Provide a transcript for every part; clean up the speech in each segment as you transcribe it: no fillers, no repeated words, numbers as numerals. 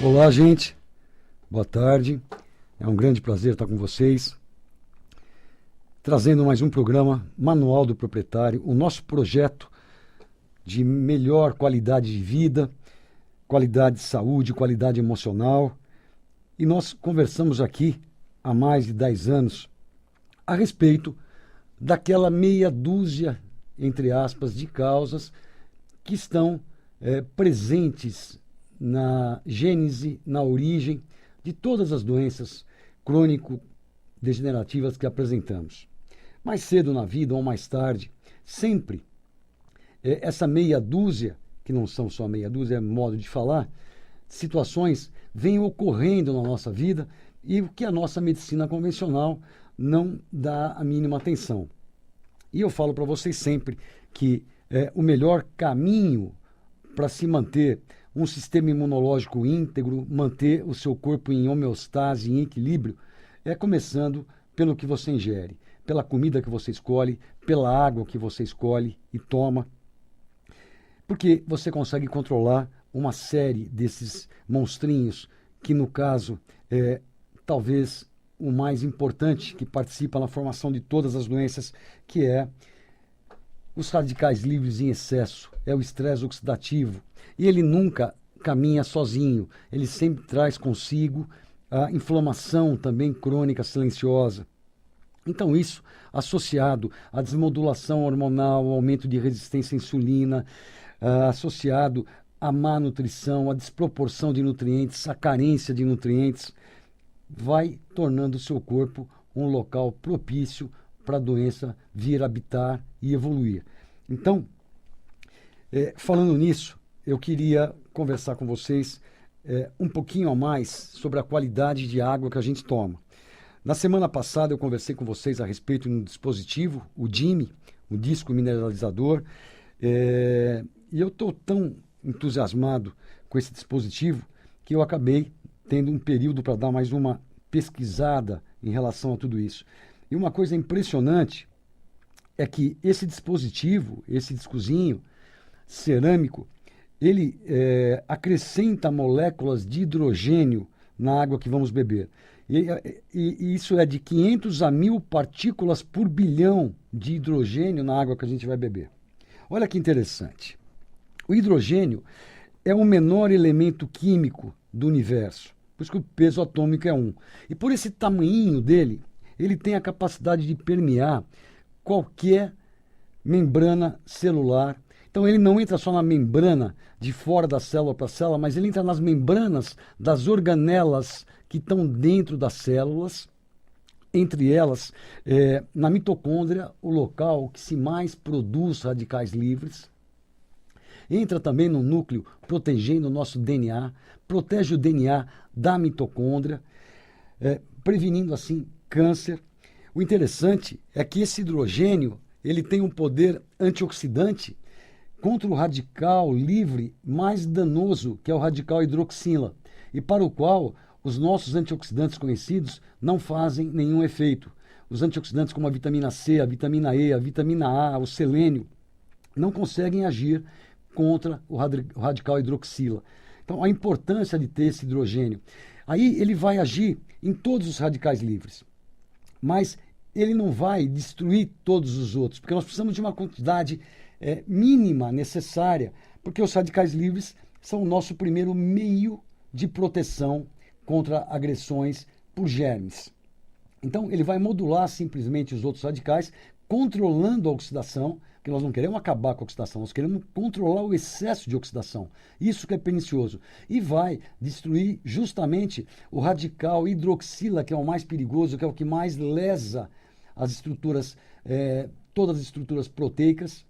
Olá, gente. Boa tarde. É um grande prazer estar com vocês, trazendo mais um programa Manual do Proprietário, o nosso projeto de melhor qualidade de vida, qualidade de saúde, qualidade emocional. E nós conversamos aqui há mais de 10 anos a respeito daquela meia dúzia, entre aspas, de causas que estão presentes na gênese, na origem de todas as doenças crônico-degenerativas que apresentamos. Mais cedo na vida ou mais tarde, sempre essa meia dúzia, que não são só meia dúzia, é modo de falar, situações vêm ocorrendo na nossa vida e o que a nossa medicina convencional não dá a mínima atenção. E eu falo para vocês sempre que o melhor caminho para se manter um sistema imunológico íntegro, manter o seu corpo em homeostase, em equilíbrio, é começando pelo que você ingere, pela comida que você escolhe, pela água que você escolhe e toma, porque você consegue controlar uma série desses monstrinhos que, no caso, talvez o mais importante que participa na formação de todas as doenças, que é os radicais livres em excesso, é o estresse oxidativo. E ele nunca caminha sozinho, ele sempre traz consigo a inflamação também crônica silenciosa. Então isso, associado à desmodulação hormonal, ao aumento de resistência à insulina, associado à má nutrição, à desproporção de nutrientes, à carência de nutrientes, vai tornando o seu corpo um local propício para a doença vir habitar e evoluir. Então, falando nisso, eu queria conversar com vocês um pouquinho a mais sobre a qualidade de água que a gente toma. Na semana passada eu conversei com vocês a respeito de um dispositivo, o DIME, o disco mineralizador, e eu estou tão entusiasmado com esse dispositivo que eu acabei tendo um período para dar mais uma pesquisada em relação a tudo isso. E uma coisa impressionante é que esse dispositivo, esse discozinho cerâmico, ele acrescenta moléculas de hidrogênio na água que vamos beber. E isso é de 500 a 1000 partículas por bilhão de hidrogênio na água que a gente vai beber. Olha que interessante. O hidrogênio é o menor elemento químico do universo, por isso que o peso atômico é 1. E por esse tamanhinho dele, ele tem a capacidade de permear qualquer membrana celular. Então ele não entra só na membrana de fora da célula para a célula, mas ele entra nas membranas das organelas que estão dentro das células, entre elas, na mitocôndria, o local que se mais produz radicais livres. Entra também no núcleo, protegendo o nosso DNA, protege o DNA da mitocôndria, prevenindo assim câncer. O interessante é que esse hidrogênio ele tem um poder antioxidante contra o radical livre mais danoso, que é o radical hidroxila, e para o qual os nossos antioxidantes conhecidos não fazem nenhum efeito. Os antioxidantes como a vitamina C, a vitamina E, a vitamina A, o selênio, não conseguem agir contra o radical hidroxila. Então, a importância de ter esse hidrogênio. Aí ele vai agir em todos os radicais livres, mas ele não vai destruir todos os outros, porque nós precisamos de uma quantidade mínima necessária, porque os radicais livres são o nosso primeiro meio de proteção contra agressões por germes. Então, ele vai modular simplesmente os outros radicais, controlando a oxidação, porque nós não queremos acabar com a oxidação, nós queremos controlar o excesso de oxidação. Isso que é pernicioso. E vai destruir justamente o radical hidroxila, que é o mais perigoso, que é o que mais lesa as estruturas, todas as estruturas proteicas,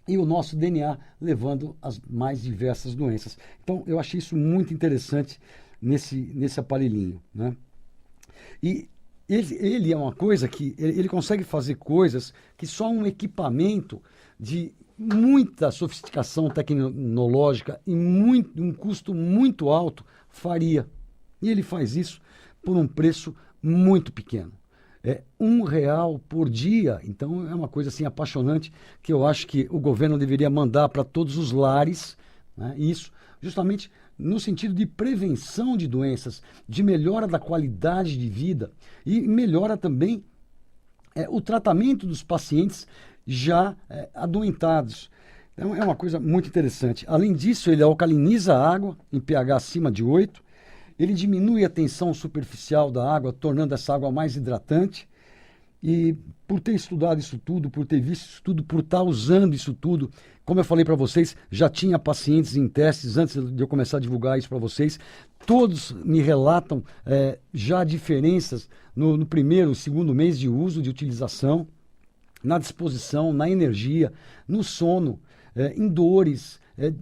e o nosso DNA, levando às mais diversas doenças. Então, eu achei isso muito interessante nesse aparelhinho, né? E ele é uma coisa que ele consegue fazer coisas que só um equipamento de muita sofisticação tecnológica e um custo muito alto faria. E ele faz isso por um preço muito pequeno. R$ 1 por dia. Então é uma coisa assim apaixonante que eu acho que o governo deveria mandar para todos os lares, né, isso, justamente no sentido de prevenção de doenças, de melhora da qualidade de vida e melhora também o tratamento dos pacientes já adoentados. Então, é uma coisa muito interessante. Além disso, ele alcaliniza a água em pH acima de 8, ele diminui a tensão superficial da água, tornando essa água mais hidratante. E por ter estudado isso tudo, por ter visto isso tudo, por estar usando isso tudo, como eu falei para vocês, já tinha pacientes em testes antes de eu começar a divulgar isso para vocês. Todos me relatam já diferenças no primeiro, segundo mês de uso, de utilização, na disposição, na energia, no sono, em dores,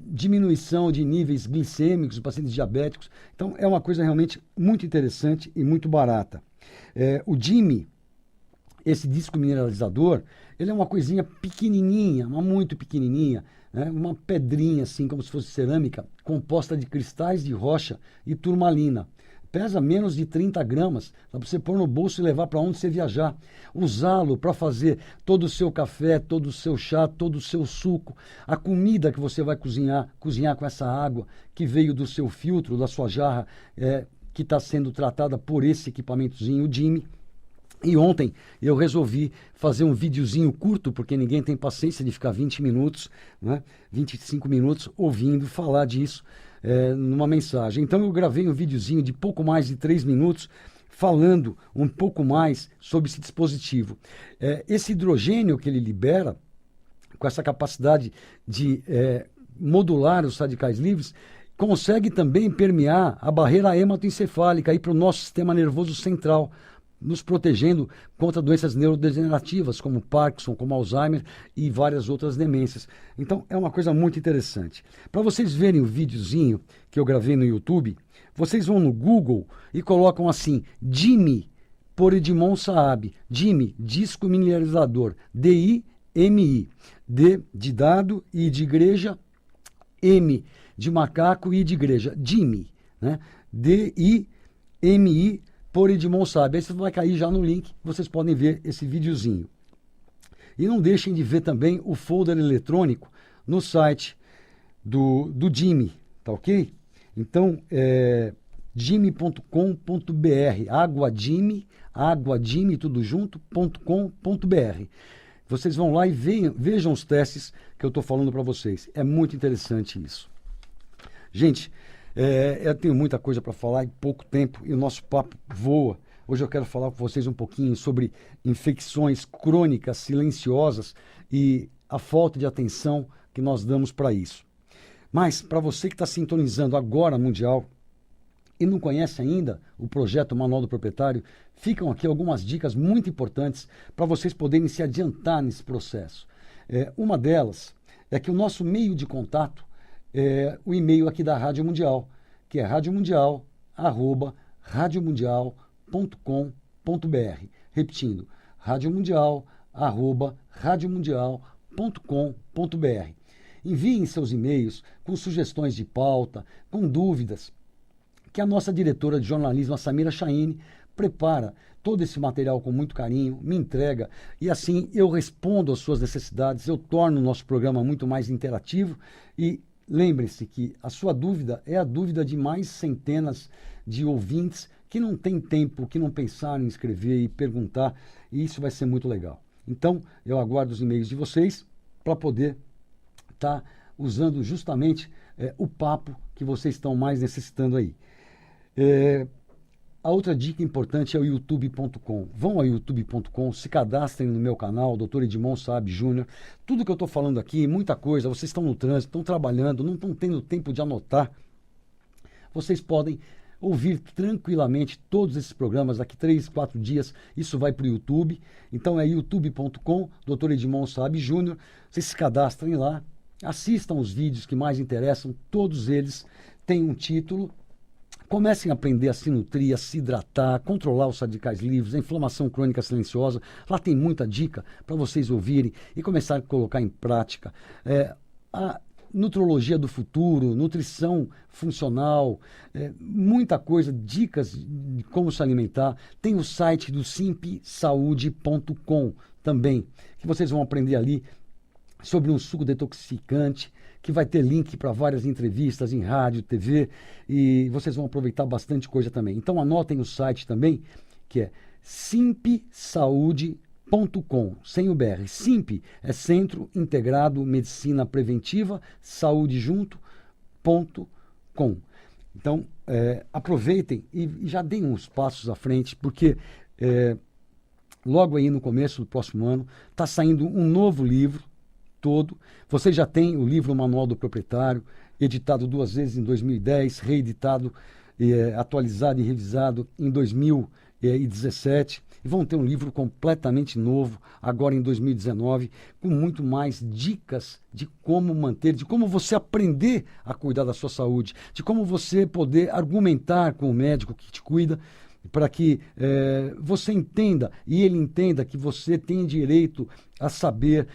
diminuição de níveis glicêmicos dos pacientes diabéticos. Então, é uma coisa realmente muito interessante e muito barata. O Jimmy, esse disco mineralizador, ele é uma coisinha pequenininha, mas muito pequenininha, né? Uma pedrinha assim, como se fosse cerâmica, composta de cristais de rocha e turmalina. Pesa menos de 30 gramas, dá para você pôr no bolso e levar para onde você viajar. Usá-lo para fazer todo o seu café, todo o seu chá, todo o seu suco, a comida que você vai cozinhar com essa água que veio do seu filtro, da sua jarra, que está sendo tratada por esse equipamentozinho, o Jimmy. E ontem eu resolvi fazer um videozinho curto, porque ninguém tem paciência de ficar 20 minutos, né, 25 minutos ouvindo falar disso numa mensagem. Então eu gravei um videozinho de pouco mais de 3 minutos, falando um pouco mais sobre esse dispositivo. Esse hidrogênio que ele libera, com essa capacidade de modular os radicais livres, consegue também permear a barreira hematoencefálica para o nosso sistema nervoso central, nos protegendo contra doenças neurodegenerativas, como Parkinson, como Alzheimer e várias outras demências. Então, é uma coisa muito interessante. Para vocês verem o videozinho que eu gravei no YouTube, vocês vão no Google e colocam assim, Jimmy, por Edmond Saab. Jimmy, disco mineralizador, D-I-M-I. D de dado, I de igreja, M de macaco, I de igreja. Jimmy, né? D-I-M-I, por Edmond Saab. Aí você vai cair já no link, vocês podem ver esse videozinho. E não deixem de ver também o folder eletrônico no site do Jimmy, tá ok? Então, jimmy.com.br, aguajimmy, tudo junto, .com.br. Vocês vão lá e vejam os testes que eu estou falando para vocês. É muito interessante isso. Gente, eu tenho muita coisa para falar em pouco tempo e o nosso papo voa. Hoje eu quero falar com vocês um pouquinho sobre infecções crônicas silenciosas e a falta de atenção que nós damos para isso. Mas, para você que está sintonizando agora Mundial e não conhece ainda o projeto Manual do Proprietário, ficam aqui algumas dicas muito importantes para vocês poderem se adiantar nesse processo. Uma delas é que o nosso meio de contato o e-mail aqui da Rádio Mundial, que é radiomundial@radiomundial.com.br. Repetindo, radiomundial@radiomundial.com.br. Enviem seus e-mails com sugestões de pauta, com dúvidas, que a nossa diretora de jornalismo, a Samira Chahine, prepara todo esse material com muito carinho, me entrega e assim eu respondo às suas necessidades, eu torno o nosso programa muito mais interativo e lembre-se que a sua dúvida é a dúvida de mais centenas de ouvintes que não têm tempo, que não pensaram em escrever e perguntar, e isso vai ser muito legal. Então, eu aguardo os e-mails de vocês para poder estar usando justamente o papo que vocês estão mais necessitando aí. A outra dica importante é o youtube.com. Vão ao youtube.com, se cadastrem no meu canal, Dr. Edmond Saab Júnior. Tudo que eu estou falando aqui, muita coisa, vocês estão no trânsito, estão trabalhando, não estão tendo tempo de anotar. Vocês podem ouvir tranquilamente todos esses programas daqui 3, 4 dias. Isso vai para o YouTube. Então é youtube.com, Dr. Edmond Saab Júnior. Vocês se cadastrem lá, assistam os vídeos que mais interessam, todos eles têm um título. Comecem a aprender a se nutrir, a se hidratar, a controlar os radicais livres, a inflamação crônica silenciosa. Lá tem muita dica para vocês ouvirem e começar a colocar em prática. A nutrologia do futuro, nutrição funcional, muita coisa, dicas de como se alimentar. Tem o site do simpsaude.com também, que vocês vão aprender ali sobre um suco detoxificante, que vai ter link para várias entrevistas em rádio, TV, e vocês vão aproveitar bastante coisa também. Então anotem o site também, que é simpsaude.com, sem o BR. Simp é Centro Integrado Medicina Preventiva, Saúde Junto.com. Então, aproveitem e já deem uns passos à frente, porque logo aí no começo do próximo ano está saindo um novo livro todo. Você já tem o livro Manual do Proprietário, editado 2 vezes em 2010, reeditado, atualizado e revisado em 2017. E vão ter um livro completamente novo, agora em 2019, com muito mais dicas de como manter, de como você aprender a cuidar da sua saúde, de como você poder argumentar com o médico que te cuida, para que você entenda e ele entenda que você tem direito a saber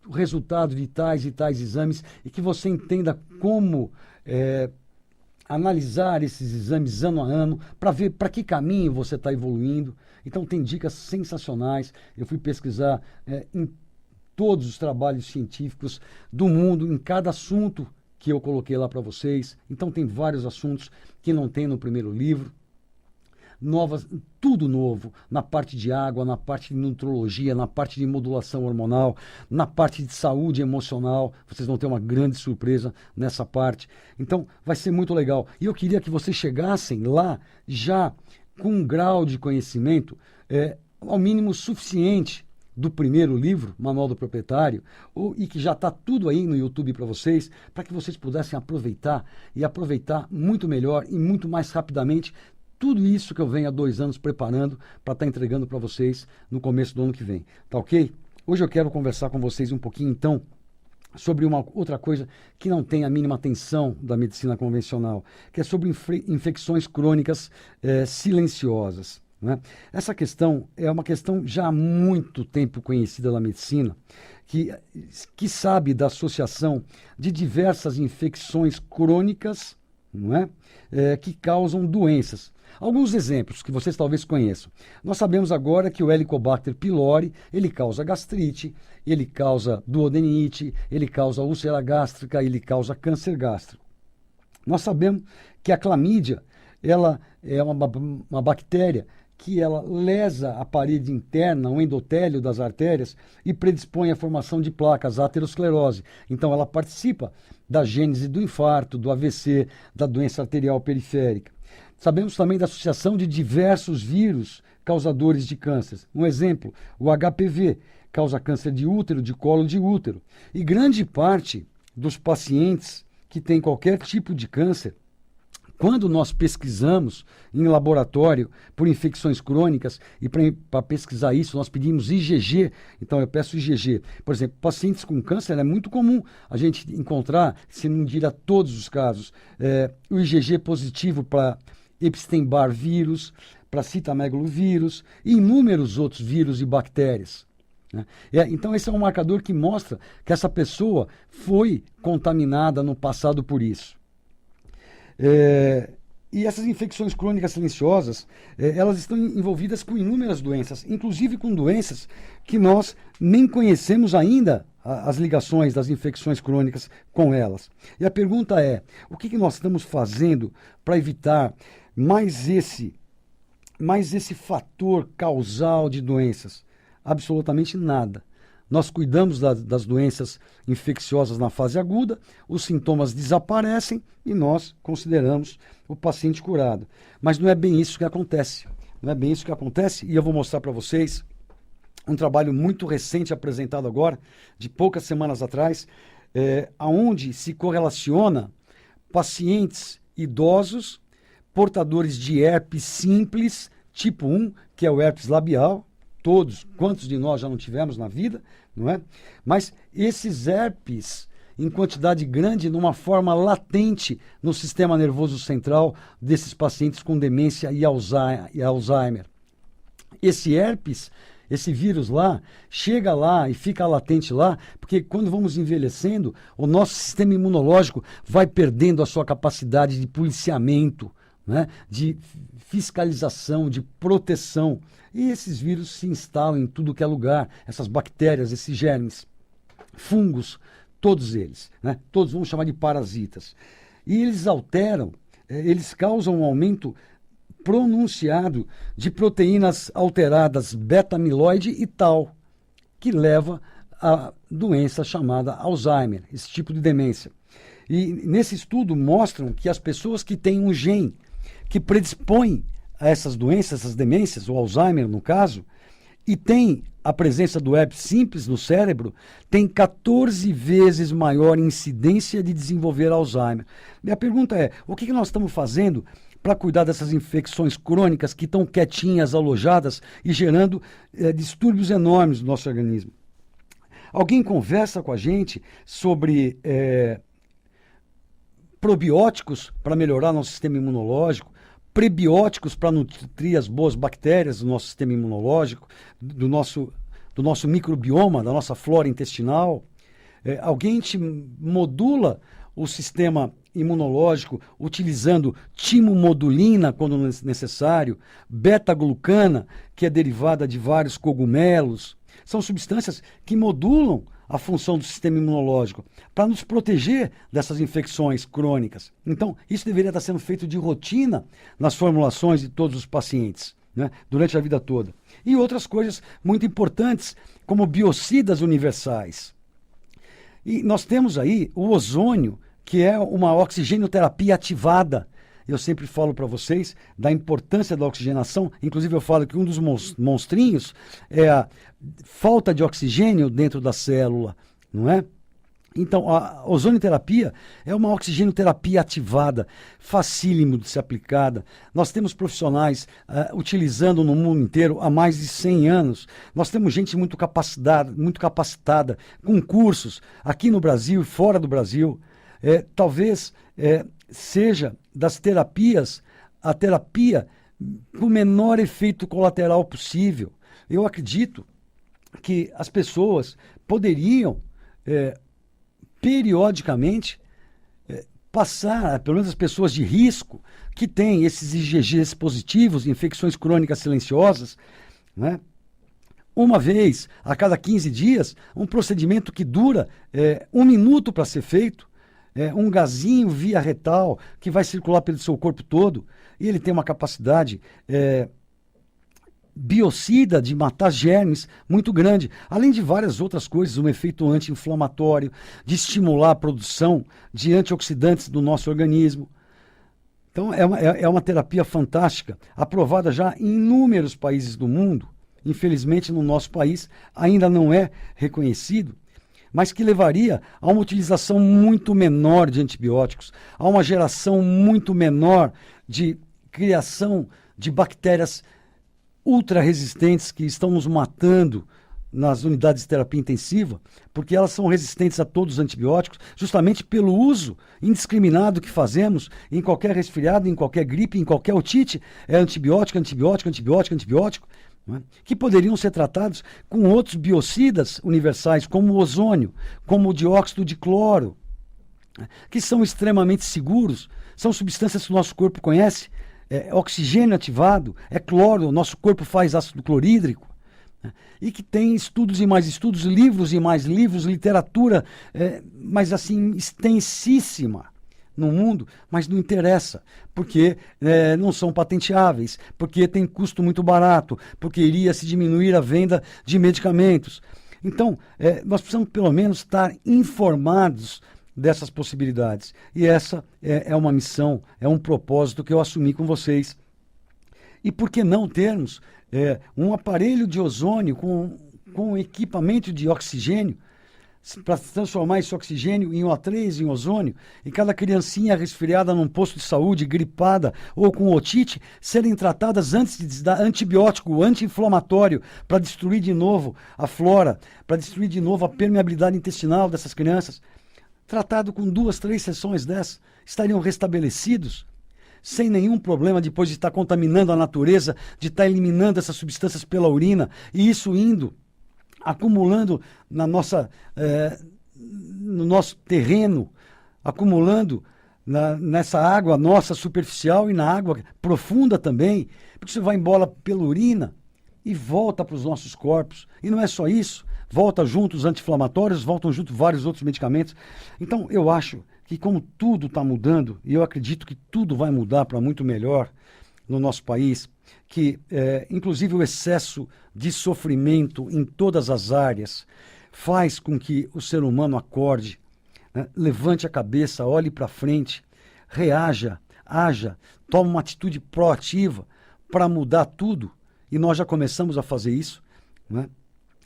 o resultado de tais e tais exames e que você entenda como analisar esses exames ano a ano para ver para que caminho você está evoluindo. Então tem dicas sensacionais. Eu fui pesquisar em todos os trabalhos científicos do mundo, em cada assunto que eu coloquei lá para vocês. Então tem vários assuntos que não tem no primeiro livro. Tudo novo, na parte de água, na parte de nutrologia, na parte de modulação hormonal, na parte de saúde emocional. Vocês vão ter uma grande surpresa nessa parte. Então, vai ser muito legal. E eu queria que vocês chegassem lá já com um grau de conhecimento ao mínimo suficiente do primeiro livro, Manual do Proprietário, e que já está tudo aí no YouTube para vocês, para que vocês pudessem aproveitar e aproveitar muito melhor e muito mais rapidamente tudo isso que eu venho há 2 anos preparando para estar entregando para vocês no começo do ano que vem. Tá ok? Hoje eu quero conversar com vocês um pouquinho, então, sobre uma outra coisa que não tem a mínima atenção da medicina convencional, que é sobre infecções crônicas silenciosas. Né? Essa questão é uma questão já há muito tempo conhecida na medicina, que sabe da associação de diversas infecções crônicas, não é? Que causam doenças. Alguns exemplos que vocês talvez conheçam. Nós sabemos agora que o Helicobacter pylori, ele causa gastrite, ele causa duodenite, ele causa úlcera gástrica, ele causa câncer gástrico. Nós sabemos que a clamídia, ela é uma bactéria que ela lesa a parede interna, o endotélio das artérias e predispõe à formação de placas, a aterosclerose. Então ela participa da gênese do infarto, do AVC, da doença arterial periférica. Sabemos também da associação de diversos vírus causadores de câncer. Um exemplo, o HPV causa câncer de útero, de colo de útero. E grande parte dos pacientes que têm qualquer tipo de câncer, quando nós pesquisamos em laboratório por infecções crônicas, e para pesquisar isso nós pedimos IgG, então eu peço IgG. Por exemplo, pacientes com câncer é muito comum a gente encontrar, se não diria todos os casos, o IgG positivo para Epstein-Barr vírus, para citamegalovírus e inúmeros outros vírus e bactérias. Né? Então esse é um marcador que mostra que essa pessoa foi contaminada no passado por isso. E essas infecções crônicas silenciosas, elas estão envolvidas com inúmeras doenças, inclusive com doenças que nós nem conhecemos ainda as ligações das infecções crônicas com elas. E a pergunta é, o que nós estamos fazendo para evitar mais esse fator causal de doenças? Absolutamente nada. Nós cuidamos das doenças infecciosas na fase aguda, os sintomas desaparecem e nós consideramos o paciente curado. Mas não é bem isso que acontece. Não é bem isso que acontece e eu vou mostrar para vocês um trabalho muito recente apresentado agora, de poucas semanas atrás, onde se correlaciona pacientes idosos, portadores de herpes simples, tipo 1, que é o herpes labial. Todos, quantos de nós já não tivemos na vida, não é? Mas esses herpes em quantidade grande, numa forma latente no sistema nervoso central desses pacientes com demência e Alzheimer. Esse herpes, esse vírus lá, chega lá e fica latente lá, porque quando vamos envelhecendo, o nosso sistema imunológico vai perdendo a sua capacidade de policiamento, né? De fiscalização, de proteção. E esses vírus se instalam em tudo que é lugar, essas bactérias, esses germes. fungos, todos eles, né? Todos vamos chamar de parasitas. E eles alteram, eles causam um aumento pronunciado de proteínas alteradas beta-amiloide e tal, que leva a doença chamada Alzheimer, esse tipo de demência. E nesse estudo mostram que as pessoas que têm um gene que predispõe a essas doenças, essas demências, o Alzheimer no caso, e tem a presença do herpes simples no cérebro, tem 14 vezes maior incidência de desenvolver Alzheimer. Minha pergunta é, o que nós estamos fazendo para cuidar dessas infecções crônicas que estão quietinhas, alojadas e gerando distúrbios enormes no nosso organismo? Alguém conversa com a gente sobre probióticos para melhorar nosso sistema imunológico, prebióticos para nutrir as boas bactérias do nosso sistema imunológico, do nosso microbioma, da nossa flora intestinal. Alguém te modula o sistema imunológico utilizando timomodulina quando necessário, beta-glucana, que é derivada de vários cogumelos. São substâncias que modulam a função do sistema imunológico para nos proteger dessas infecções crônicas. Então, isso deveria estar sendo feito de rotina nas formulações de todos os pacientes, né, durante a vida toda. E outras coisas muito importantes, como biocidas universais. E nós temos aí o ozônio, que é uma oxigenoterapia ativada. Eu sempre falo para vocês da importância da oxigenação, inclusive eu falo que um dos monstrinhos é a falta de oxigênio dentro da célula, não é? Então, a ozonioterapia é uma oxigenoterapia ativada, facílimo de ser aplicada. Nós temos profissionais utilizando no mundo inteiro há mais de 100 anos. Nós temos gente muito capacitada, com cursos aqui no Brasil e fora do Brasil. Talvez seja das terapias a terapia com o menor efeito colateral possível. Eu acredito que as pessoas poderiam periodicamente passar, pelo menos as pessoas de risco, que têm esses IgGs positivos, infecções crônicas silenciosas, né? Uma vez a cada 15 dias, um procedimento que dura 1 minuto para ser feito, um gazinho via retal que vai circular pelo seu corpo todo, e ele tem uma capacidade biocida de matar germes muito grande, além de várias outras coisas, um efeito anti-inflamatório, de estimular a produção de antioxidantes do nosso organismo. Então é uma terapia fantástica, aprovada já em inúmeros países do mundo. Infelizmente no nosso país ainda não é reconhecido, mas que levaria a uma utilização muito menor de antibióticos, a uma geração muito menor de criação de bactérias ultra resistentes que estão nos matando nas unidades de terapia intensiva, porque elas são resistentes a todos os antibióticos, justamente pelo uso indiscriminado que fazemos em qualquer resfriado, em qualquer gripe, em qualquer otite, antibiótico, né, que poderiam ser tratados com outros biocidas universais, como o ozônio, como o dióxido de cloro, que são extremamente seguros, são substâncias que o nosso corpo conhece, oxigênio ativado, cloro, o nosso corpo faz ácido clorídrico, né, e que tem estudos e mais estudos, livros e mais livros, literatura, mas assim, extensíssima no mundo, mas não interessa, porque não são patenteáveis, porque tem custo muito barato, porque iria se diminuir a venda de medicamentos. Então, nós precisamos pelo menos estar informados dessas possibilidades. E essa é uma missão, é um propósito que eu assumi com vocês. E por que não termos um aparelho de ozônio com equipamento de oxigênio, para transformar esse oxigênio em O3, em ozônio, e cada criancinha resfriada num posto de saúde, gripada ou com otite, serem tratadas antes de dar antibiótico, anti-inflamatório, para destruir de novo a flora, para destruir de novo a permeabilidade intestinal dessas crianças. Tratado com 2, 3 sessões dessas, estariam restabelecidos, sem nenhum problema depois de estar contaminando a natureza, de estar eliminando essas substâncias pela urina, e isso acumulando no nosso terreno, acumulando nessa água nossa superficial e na água profunda também, porque isso vai embora pela urina e volta para os nossos corpos. E não é só isso, volta junto os anti-inflamatórios, voltam junto vários outros medicamentos. Então, eu acho que como tudo está mudando, e eu acredito que tudo vai mudar para muito melhor no nosso país, que inclusive o excesso de sofrimento em todas as áreas faz com que o ser humano acorde, né? Levante a cabeça, olhe para frente, reaja, haja, tome uma atitude proativa para mudar tudo. E nós já começamos a fazer isso, né?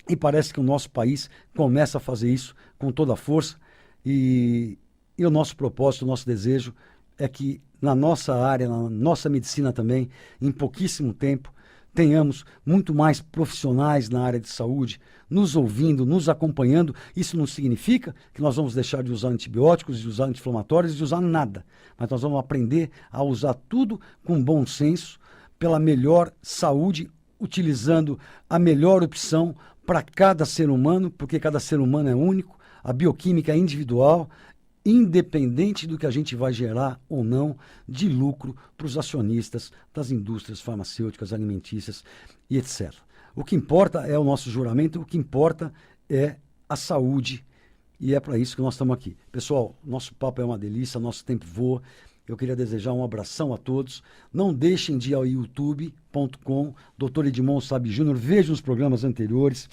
E parece que o nosso país começa a fazer isso com toda a força. E o nosso propósito, o nosso desejo é que na nossa área, na nossa medicina também, em pouquíssimo tempo, tenhamos muito mais profissionais na área de saúde, nos ouvindo, nos acompanhando. Isso não significa que nós vamos deixar de usar antibióticos, de usar anti-inflamatórios, de usar nada. Mas nós vamos aprender a usar tudo com bom senso, pela melhor saúde, utilizando a melhor opção para cada ser humano, porque cada ser humano é único, a bioquímica é individual, independente do que a gente vai gerar ou não de lucro para os acionistas das indústrias farmacêuticas, alimentícias e etc. O que importa é o nosso juramento, o que importa é a saúde, e é para isso que nós estamos aqui. Pessoal, nosso papo é uma delícia, nosso tempo voa. Eu queria desejar um abração a todos. Não deixem de ir ao youtube.com, Dr. Edmond Sabe Júnior, vejam os programas anteriores.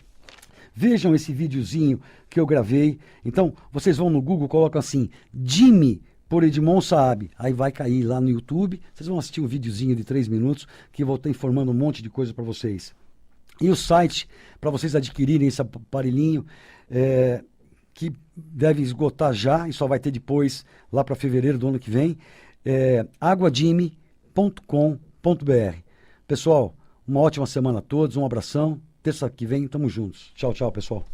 Vejam esse videozinho que eu gravei. Então, vocês vão no Google, colocam assim, Jimmy por Edmond Saab. Aí vai cair lá no YouTube. Vocês vão assistir um videozinho de 3 minutos que eu vou estar informando um monte de coisa para vocês. E o site, para vocês adquirirem esse aparelhinho, que deve esgotar já e só vai ter depois, lá para fevereiro do ano que vem, aguajimmy.com.br. Pessoal, uma ótima semana a todos, um abração. Terça que vem, tamo juntos. Tchau, tchau, pessoal.